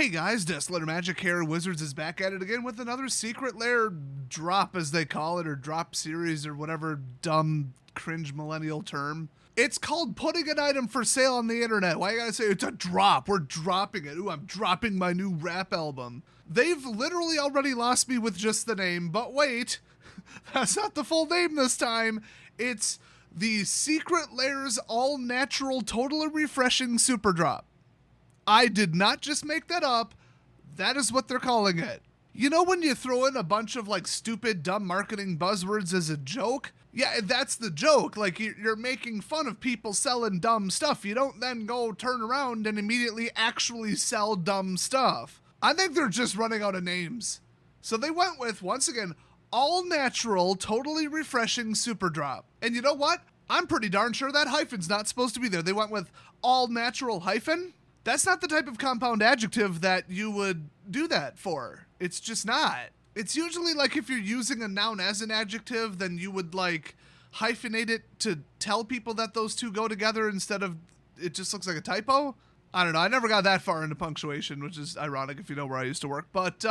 Hey guys, Desolate Magic here. Wizards is back at it again with another Secret Lair drop, as they call it, or drop series, or whatever dumb, cringe millennial term. It's called putting an item for sale on the internet. Why you gotta say it's a drop? We're dropping it. Ooh, I'm dropping my new rap album. They've literally already lost me with just the name, but wait, that's not the full name this time. It's the Secret Lair's all-natural, totally refreshing super drop. I did not just make that up. That is what they're calling it. You know when you throw in a bunch of like stupid, dumb marketing buzzwords as a joke? Yeah, that's the joke. Like you're making fun of people selling dumb stuff. You don't then go turn around and immediately actually sell dumb stuff. I think they're just running out of names. So they went with, once again, all natural, totally refreshing super drop. And you know what? I'm pretty darn sure that hyphen's not supposed to be there. They went with all natural hyphen. That's not the type of compound adjective that you would do that for. It's just not. It's usually like if you're using a noun as an adjective, then you would like hyphenate it to tell people that those two go together instead of it just looks like a typo. I don't know. I never got that far into punctuation, which is ironic if you know where I used to work. But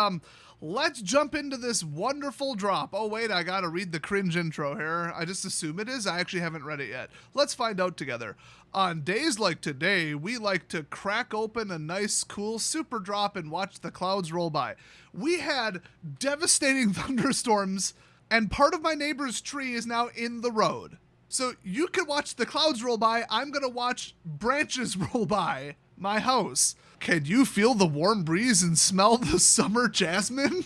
let's jump into this wonderful drop. Oh, wait, I got to read the cringe intro here. I just assume it is. I actually haven't read it yet. Let's find out together. On days like today, we like to crack open a nice, cool super drop and watch the clouds roll by. We had devastating thunderstorms, and part of my neighbor's tree is now in the road. So you can watch the clouds roll by. I'm going to watch branches roll by my house. Can you feel the warm breeze and smell the summer jasmine?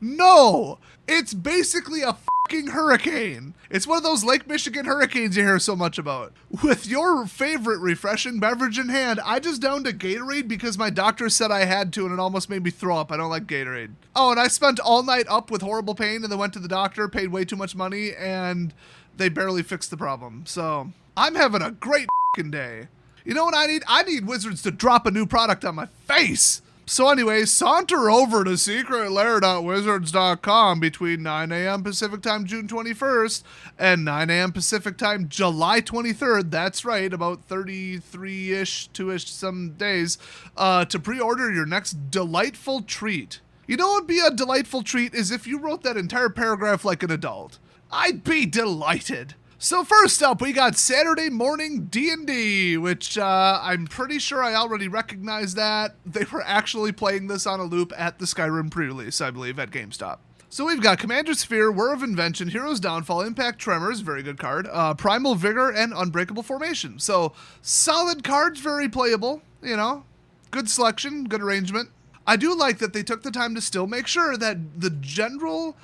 No! It's basically a fucking hurricane. It's one of those Lake Michigan hurricanes you hear so much about. With your favorite refreshing beverage in hand, I just downed a Gatorade because my doctor said I had to and it almost made me throw up. I don't like Gatorade. Oh, and I spent all night up with horrible pain and then went to the doctor, paid way too much money, and they barely fixed the problem. So I'm having a great fucking day. You know what I need? I need Wizards to drop a new product on my face. So anyway, saunter over to secretlair.wizards.com between 9 a.m. Pacific Time, June 21st, and 9 a.m. Pacific Time, July 23rd. That's right, about 33-ish, 2-ish some days, to pre-order your next delightful treat. You know what would be a delightful treat is if you wrote that entire paragraph like an adult. I'd be delighted. So first up, we got Saturday Morning D&D, which I'm pretty sure I already recognize that. They were actually playing this on a loop at the Skyrim pre-release, I believe, at GameStop. So we've got Commander Sphere, Whir of Invention, Hero's Downfall, Impact Tremors, very good card, Primal Vigor, and Unbreakable Formation. So solid cards, very playable, you know, good selection, good arrangement. I do like that they took the time to still make sure that the general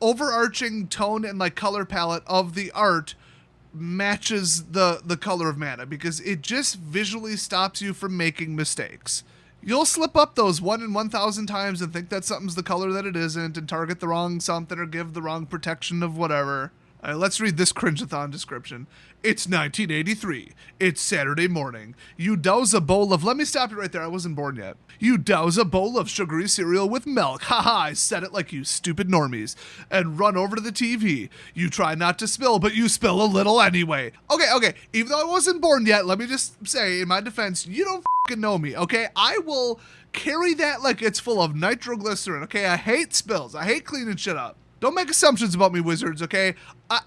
overarching tone and like color palette of the art matches the color of mana, because it just visually stops you from making mistakes. You'll slip up those 1 in 1,000 times and think that something's the color that it isn't and target the wrong something or give the wrong protection of whatever. All right, let's read this cringe-a-thon description. It's 1983. It's Saturday morning. You douse a bowl of... Let me stop you right there. I wasn't born yet. You douse a bowl of sugary cereal with milk. Haha, I said it like you stupid normies. And run over to the TV. You try not to spill, but you spill a little anyway. Okay. Even though I wasn't born yet, let me just say, in my defense, you don't fucking know me, okay? I will carry that like it's full of nitroglycerin, okay? I hate spills. I hate cleaning shit up. Don't make assumptions about me, Wizards, okay?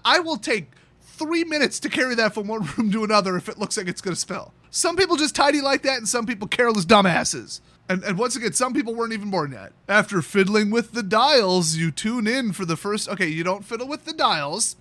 I will take 3 minutes to carry that from one room to another if it looks like it's going to spill. Some people just tidy like that, and some people careless dumbasses. And once again, some people weren't even born yet. After fiddling with the dials, you tune in for the first... Okay, you don't fiddle with the dials.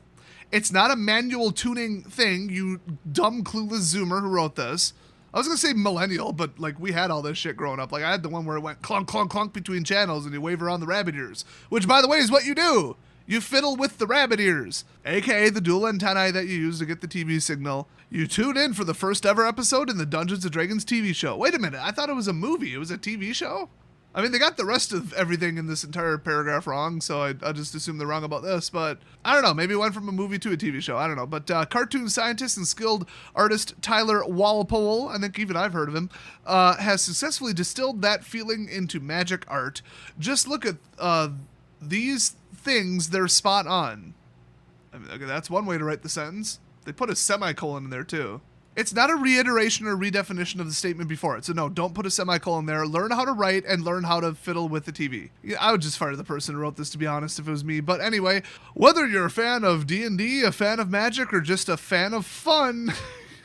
It's not a manual tuning thing, you dumb, clueless Zoomer who wrote this. I was going to say millennial, but like we had all this shit growing up. Like I had the one where it went clunk, clunk, clunk between channels and you wave around the rabbit ears, which by the way is what you do. You fiddle with the rabbit ears, aka the dual antennae that you use to get the TV signal. You tune in for the first ever episode in the Dungeons & Dragons TV show. Wait a minute, I thought it was a movie. It was a TV show? I mean, they got the rest of everything in this entire paragraph wrong, so I just assume they're wrong about this, but I don't know. Maybe it went from a movie to a TV show. I don't know. But cartoon scientist and skilled artist Tyler Walpole, I think even I've heard of him, has successfully distilled that feeling into magic art. Just look at these things, they're spot on. I mean, okay, that's one way to write the sentence. They put a semicolon in there, too. It's not a reiteration or redefinition of the statement before it. So no, don't put a semicolon there. Learn how to write and learn how to fiddle with the TV. Yeah, I would just fire the person who wrote this, to be honest, if it was me. But anyway, whether you're a fan of D&D, a fan of magic, or just a fan of fun,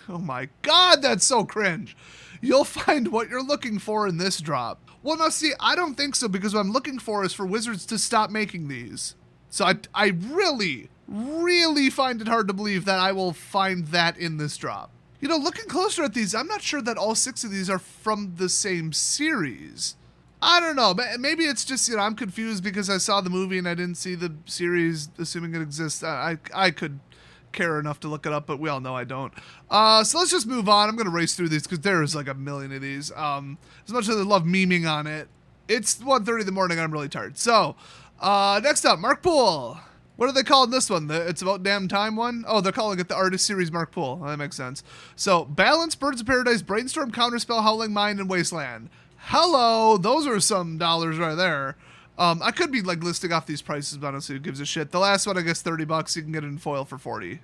oh my God, that's so cringe. You'll find what you're looking for in this drop. Well, now see, I don't think so, because what I'm looking for is for Wizards to stop making these. So I really, really find it hard to believe that I will find that in this drop. You know, looking closer at these, I'm not sure that all 6 of these are from the same series. I don't know. Maybe it's just, you know, I'm confused because I saw the movie and I didn't see the series, assuming it exists. I could care enough to look it up, but we all know I don't. So let's just move on. I'm going to race through these because there's like a million of these. As much as I love memeing on it, it's 1:30 in the morning and I'm really tired. So, next up, Mark Poole. What are they calling this one? The It's About Damn Time one? Oh, they're calling it the Artist Series Mark Poole. Oh, that makes sense. So, Balance, Birds of Paradise, Brainstorm, Counterspell, Howling Mind, and Wasteland. Hello! Those are some dollars right there. I could be like listing off these prices, but honestly, who gives a shit? The last one, I guess, $30. You can get it in foil for 40.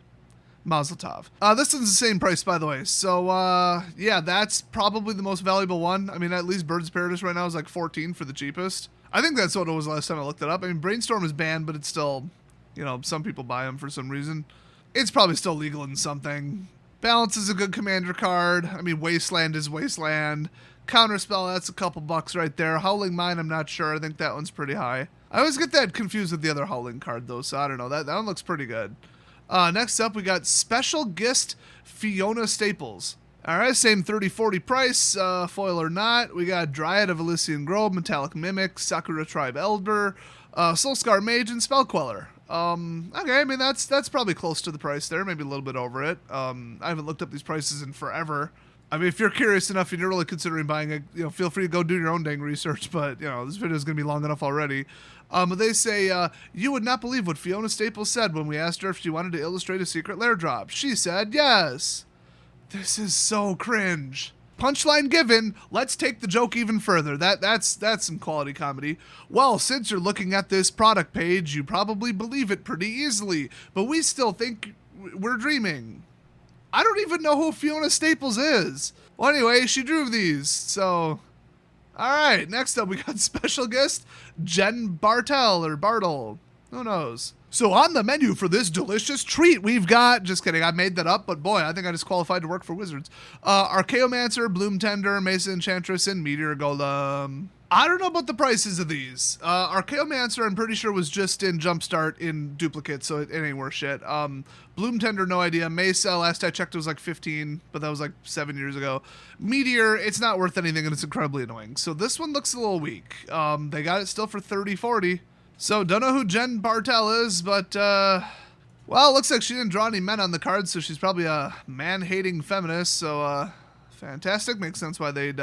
Mazel tov. This one's the same price, by the way. So, yeah, that's probably the most valuable one. I mean, at least Birds of Paradise right now is like 14 for the cheapest. I think that's what it was last time I looked it up. I mean, Brainstorm is banned, but it's still, you know, some people buy them for some reason. It's probably still legal in something. Balance is a good commander card. I mean, Wasteland is Wasteland. Counterspell, that's a couple bucks right there. Howling Mind, I'm not sure. I think that one's pretty high. I always get that confused with the other Howling card, though, so I don't know. That one looks pretty good. Next up, we got Special Gist Fiona Staples. All right, same 30-40 price, foil or not. We got Dryad of Elysian Grove, Metallic Mimic, Sakura Tribe Elder, Soulscar Mage, and Spell Queller. Okay, I mean, that's probably close to the price there, maybe a little bit over it. I haven't looked up these prices in forever. I mean, if you're curious enough and you're really considering buying it, you know, feel free to go do your own dang research, but, you know, this video is going to be long enough already. They say, you would not believe what Fiona Staples said when we asked her if she wanted to illustrate a Secret Lair drop. She said yes. This is so cringe. Punchline given, let's take the joke even further. That's some quality comedy. Well, since you're looking at this product page, you probably believe it pretty easily, but we still think we're dreaming. I don't even know who Fiona Staples is. Well, anyway, she drew these, so... Alright, next up we got special guest Jen Bartle, or Bartle. Who knows? So on the menu for this delicious treat, we've got... Just kidding, I made that up, but boy, I think I just qualified to work for Wizards. Archaeomancer, Bloom Tender, Mesa Enchantress, and Meteor Golem. I don't know about the prices of these. Archaeomancer, I'm pretty sure, was just in Jumpstart in duplicate, so it ain't worth shit. Bloom Tender, no idea. Mesa, last I checked, it was like 15, but that was like 7 years ago. Meteor, it's not worth anything, and it's incredibly annoying. So this one looks a little weak. They got it still for 30-40. So don't know who Jen Bartel is, but, well, it looks like she didn't draw any men on the card, so she's probably a man-hating feminist, so, fantastic. Makes sense why they'd,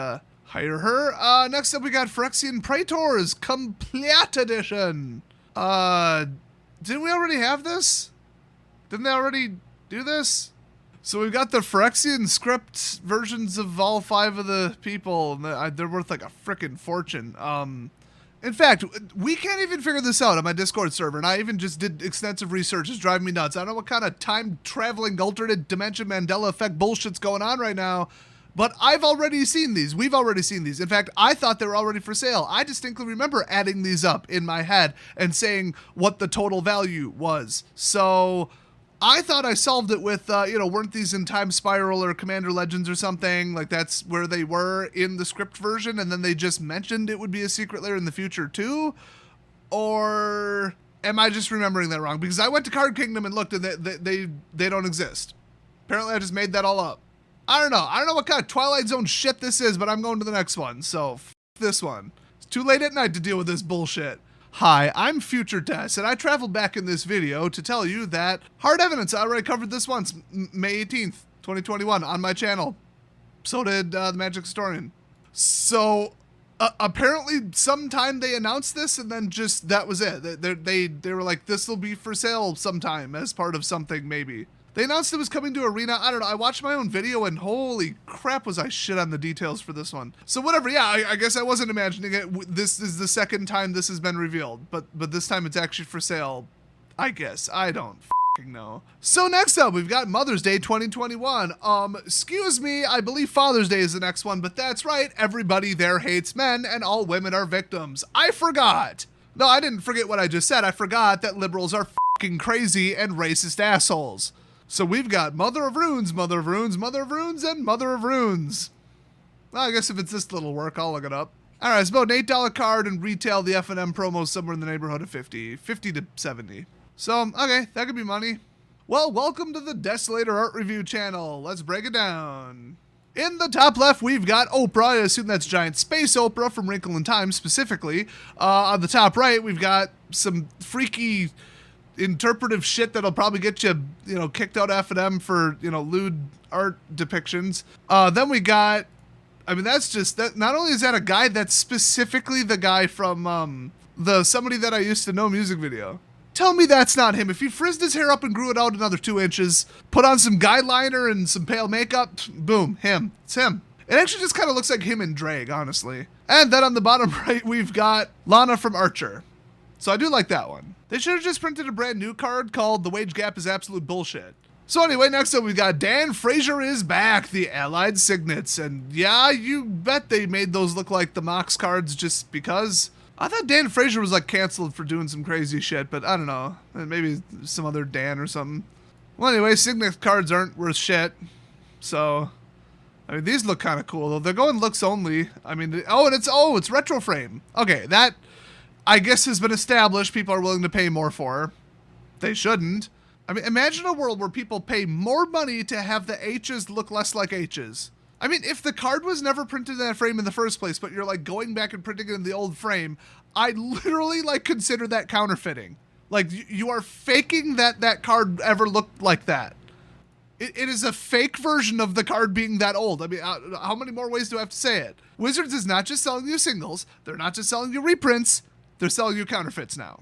hire her. Next up we got Phrexian Praetors Complete Edition. Didn't we already have this? Didn't they already do this? So we've got the Phyrexian script versions of all 5 of the people, and they're worth like a frickin' fortune. In fact, we can't even figure this out on my Discord server, and I even just did extensive research. It's driving me nuts. I don't know what kind of time-traveling alternate dimension Mandela effect bullshit's going on right now, but I've already seen these. We've already seen these. In fact, I thought they were already for sale. I distinctly remember adding these up in my head and saying what the total value was. So I thought I solved it with, weren't these in Time Spiral or Commander Legends or something? Like, that's where they were in the script version, and then they just mentioned it would be a Secret Lair in the future too? Or am I just remembering that wrong? Because I went to Card Kingdom and looked, and they don't exist. Apparently I just made that all up. I don't know. I don't know what kind of Twilight Zone shit this is, but I'm going to the next one, so f this one. It's too late at night to deal with this bullshit. Hi, I'm Future Tess, and I traveled back in this video to tell you that Hard Evidence, I already covered this once, May 18th, 2021, on my channel. So did the Magic Historian. So, apparently sometime they announced this, and then just, that was it. They were like, this will be for sale sometime as part of something, maybe. They announced it was coming to Arena. I don't know. I watched my own video and holy crap was I shit on the details for this one. So whatever. Yeah, I guess I wasn't imagining it. This is the second time this has been revealed, but this time it's actually for sale. I guess. I don't know. So next up, we've got Mother's Day 2021. Excuse me, I believe Father's Day is the next one, but that's right. Everybody there hates men and all women are victims. I forgot. No, I didn't forget what I just said. I forgot that liberals are fucking crazy and racist assholes. So we've got Mother of Runes, Mother of Runes, Mother of Runes, and Mother of Runes. Well, I guess if it's this little work, I'll look it up. All right, it's about an $8 card and retail the F&M promo somewhere in the neighborhood of 50 to 70. So, okay, that could be money. Well, welcome to the Desolator Art Review channel. Let's break it down. In the top left, we've got Oprah. I assume that's Giant Space Oprah from Wrinkle in Time specifically. On the top right, we've got some freaky interpretive shit that'll probably get you, kicked out of F&M for, lewd art depictions. Then we got, that's just, that. Not only is that a guy, that's specifically the guy from the Somebody That I Used to Know music video. Tell me that's not him. If he frizzed his hair up and grew it out another 2 inches, put on some guy liner and some pale makeup, boom, him. It's him. It actually just kind of looks like him in drag, honestly. And then on the bottom right, we've got Lana from Archer. So I do like that one. They should have just printed a brand new card called The Wage Gap is Absolute Bullshit. So anyway, next up we've got Dan Frazier is back, the Allied Signets. And yeah, you bet they made those look like the Mox cards just because. I thought Dan Frazier was like canceled for doing some crazy shit, but I don't know. Maybe some other Dan or something. Well, anyway, Signet cards aren't worth shit. So, these look kind of cool though. They're going looks only. It's retro frame. Okay, that I guess has been established. People are willing to pay more for. They shouldn't. Imagine a world where people pay more money to have the H's look less like H's. If the card was never printed in that frame in the first place, but you're like going back and printing it in the old frame, I'd literally consider that counterfeiting. Like you are faking that card ever looked like that. It is a fake version of the card being that old. How many more ways do I have to say it? Wizards is not just selling you singles. They're not just selling you reprints. They're selling you counterfeits now.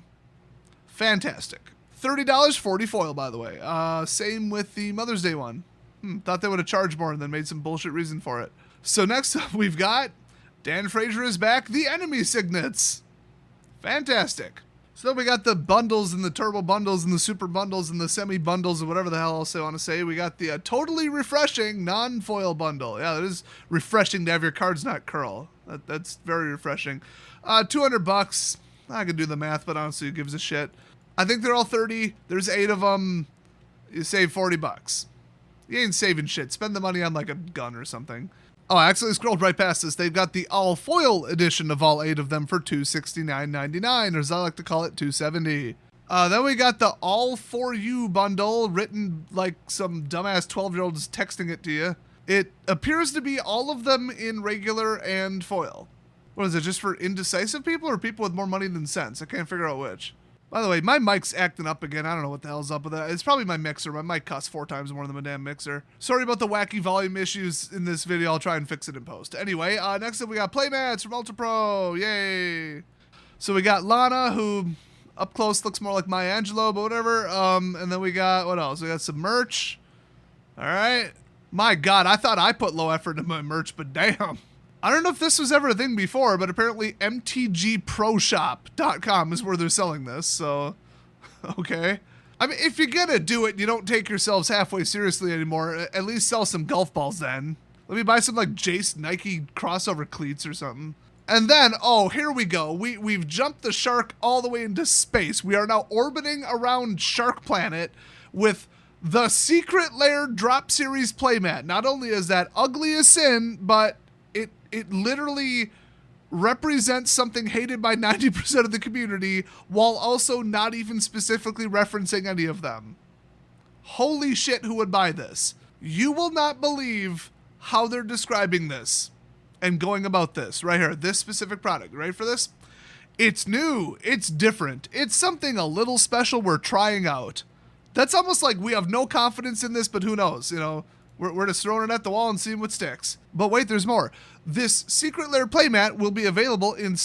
Fantastic. $30, 40 foil, by the way. Same with the Mother's Day one. Thought they would have charged more and then made some bullshit reason for it. So next up, we've got Dan Frazier is back, the Enemy Signets. Fantastic. So then we got the bundles and the turbo bundles and the super bundles and the semi bundles and whatever the hell else I want to say. We got the totally refreshing non-foil bundle. Yeah, it is refreshing to have your cards not curl. That's very refreshing. $200. I could do the math, but honestly, who gives a shit? I think they're all 30. There's 8 of them. You save $40. You ain't saving shit. Spend the money on like a gun or something. Oh, I actually scrolled right past this. They've got the all foil edition of all 8 of them for $269.99, or as I like to call it, $270. Then we got the all for you bundle, written like some dumbass 12-year-old is texting it to you. It appears to be all of them in regular and foil. What is it, just for indecisive people or people with more money than sense? I can't figure out which. By the way, my mic's acting up again. I don't know what the hell's up with that. It's probably my mixer. My mic costs 4 times more than my damn mixer. Sorry about the wacky volume issues in this video. I'll try and fix it in post. Anyway, next up we got playmats from Ultra Pro. Yay! So we got Lana, who up close looks more like Maya Angelou, but whatever. And then we got, what else? We got some merch. All right. My God, I thought I put low effort into my merch, but damn. I don't know if this was ever a thing before, but apparently mtgproshop.com is where they're selling this, so okay. If you're gonna do it and you don't take yourselves halfway seriously anymore, at least sell some golf balls then. Let me buy some like Jace Nike crossover cleats or something. And then, oh, here we go. We've jumped the shark all the way into space. We are now orbiting around Shark Planet with the Secret Lair Drop Series playmat. Not only is that ugly as sin, but it literally represents something hated by 90% of the community while also not even specifically referencing any of them. Holy shit, who would buy this? You will not believe how they're describing this and going about this right here, this specific product. Ready for this? It's new, it's different, it's something a little special we're trying out. That's almost like we have no confidence in this, but who knows, We're just throwing it at the wall and seeing what sticks. But wait, there's more. This Secret Lair playmat will be available in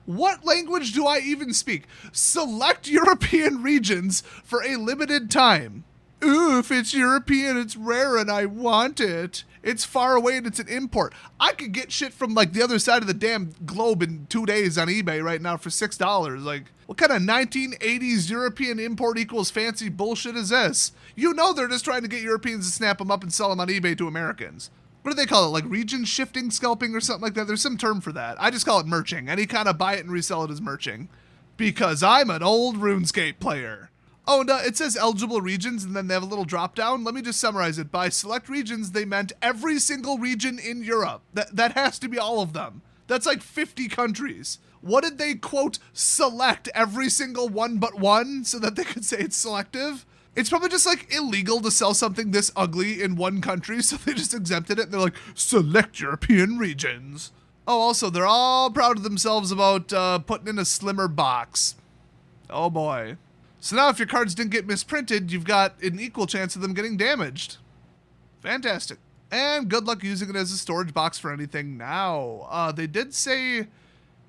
what language do I even speak? Select European regions for a limited time. Ooh, if it's European, it's rare and I want it. It's far away and it's an import. I could get shit from like the other side of the damn globe in 2 days on eBay right now for $6. Like, what kind of 1980s European import equals fancy bullshit is this? You know they're just trying to get Europeans to snap them up and sell them on eBay to Americans. What do they call it? Like region shifting scalping or something like that? There's some term for that. I just call it merching. Any kind of buy it and resell it is merching. Because I'm an old RuneScape player. Oh, and it says eligible regions, and then they have a little drop down. Let me just summarize it. By select regions, they meant every single region in Europe. That has to be all of them. That's like 50 countries. What did they, quote, select every single one but one so that they could say it's selective? It's probably just like illegal to sell something this ugly in one country, so they just exempted it. And they're like, select European regions. Oh, also, they're all proud of themselves about putting in a slimmer box. Oh boy. So now if your cards didn't get misprinted, you've got an equal chance of them getting damaged. Fantastic. And good luck using it as a storage box for anything now. They did say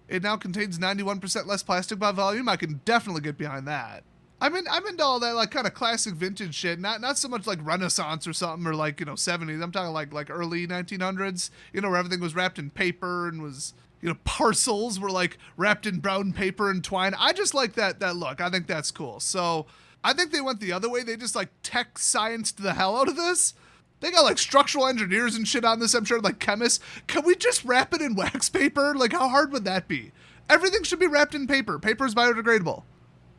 it now contains 91% less plastic by volume. I can definitely get behind that. I'm into all that like kind of classic vintage shit. Not so much like Renaissance or something or like, 70s. I'm talking like early 1900s, where everything was wrapped in paper and was, parcels were like wrapped in brown paper and twine. I just like that look. I think that's cool. So I think they went the other way. They just like tech scienced the hell out of this. They got like structural engineers and shit on this, I'm sure, like chemists. Can we just wrap it in wax paper? Like, how hard would that be? Everything should be wrapped in paper. Paper is biodegradable.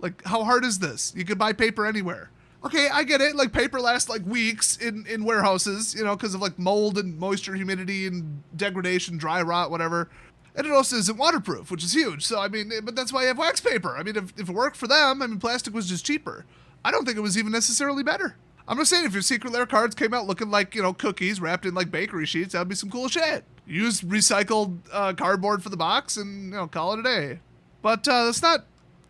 Like, how hard is this? You could buy paper anywhere. Okay, I get it. Like, paper lasts like weeks in warehouses, because of like mold and moisture, humidity and degradation, dry rot, whatever. And it also isn't waterproof, which is huge. So, but that's why you have wax paper. If it worked for them, plastic was just cheaper. I don't think it was even necessarily better. I'm just saying, if your Secret Lair cards came out looking like, cookies wrapped in like bakery sheets, that would be some cool shit. Use recycled cardboard for the box and, call it a day. But that's not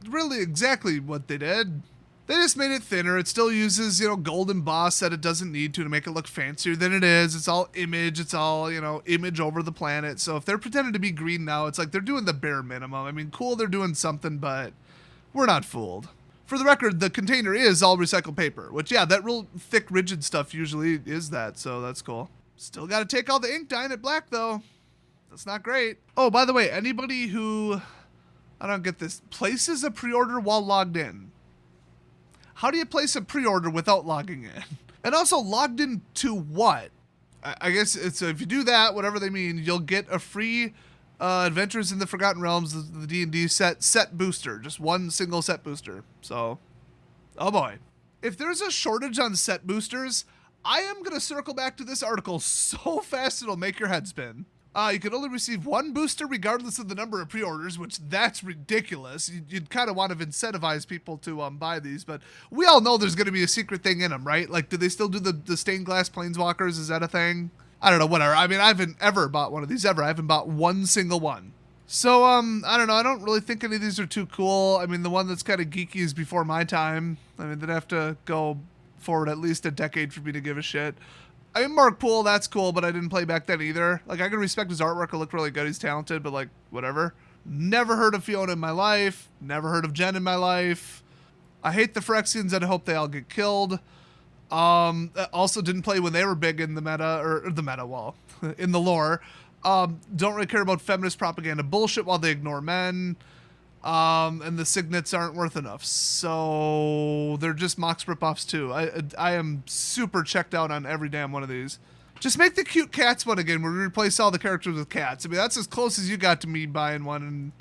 really exactly what they did. They just made it thinner. It still uses, gold emboss that it doesn't need to make it look fancier than it is. It's all image. It's all, image over the planet. So if they're pretending to be green now, it's like they're doing the bare minimum. Cool, they're doing something, but we're not fooled. For the record, the container is all recycled paper, which, yeah, that real thick, rigid stuff usually is that, so that's cool. Still got to take all the ink, dyeing it black, though. That's not great. Oh, by the way, anybody who, I don't get this, places a pre-order while logged in. How do you place a pre-order without logging in? And also, logged in to what? I guess it's if you do that, whatever they mean, you'll get a free Adventures in the Forgotten Realms, the D&D set booster. Just one single set booster. So, oh boy. If there's a shortage on set boosters, I am going to circle back to this article so fast it'll make your head spin. You can only receive one booster regardless of the number of pre-orders, which that's ridiculous. You'd kind of want to incentivize people to buy these, but we all know there's going to be a secret thing in them, right? Like, do they still do the stained glass planeswalkers? Is that a thing? I don't know, whatever. I haven't ever bought one of these, ever. I haven't bought one single one. So, I don't know. I don't really think any of these are too cool. The one that's kind of geeky is Before My Time. They'd have to go forward at least a decade for me to give a shit. Mark Poole, that's cool, but I didn't play back then either. Like, I can respect his artwork. It looked really good. He's talented, but, like, whatever. Never heard of Fiona in my life. Never heard of Jen in my life. I hate the Phrexians, and I hope they all get killed. Also didn't play when they were big in the meta, or the meta wall, in the lore. Don't really care about feminist propaganda bullshit while they ignore men. And the Signets aren't worth enough. So they're just Mox ripoffs too. I am super checked out on every damn one of these. Just make the cute cats one again where we replace all the characters with cats. That's as close as you got to me buying one, and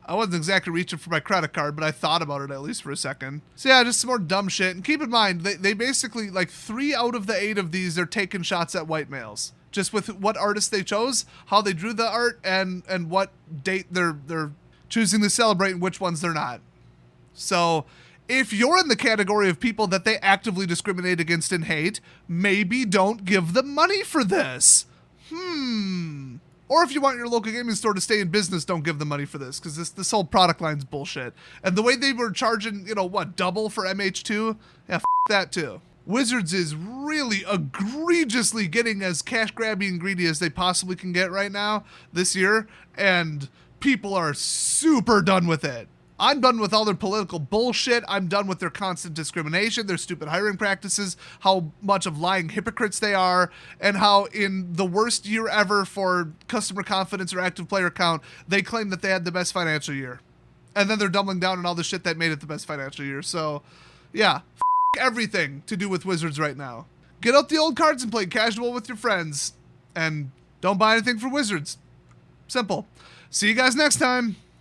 I wasn't exactly reaching for my credit card, but I thought about it at least for a second. So yeah, just some more dumb shit. And keep in mind, they basically, like 3 out of the 8 of these are taking shots at white males. Just with what artist they chose, how they drew the art, and what date they're choosing to celebrate and which ones they're not. So if you're in the category of people that they actively discriminate against and hate, maybe don't give them money for this. Or if you want your local gaming store to stay in business, don't give them money for this, because this whole product line's bullshit. And the way they were charging, double for MH2? Yeah, that too. Wizards is really egregiously getting as cash grabby and greedy as they possibly can get right now this year, and people are super done with it. I'm done with all their political bullshit. I'm done with their constant discrimination, their stupid hiring practices, how much of lying hypocrites they are, and how in the worst year ever for customer confidence or active player count, they claim that they had the best financial year. And then they're doubling down on all the shit that made it the best financial year. So, yeah, everything to do with Wizards right now. Get out the old cards and play casual with your friends. And don't buy anything for Wizards. Simple. See you guys next time.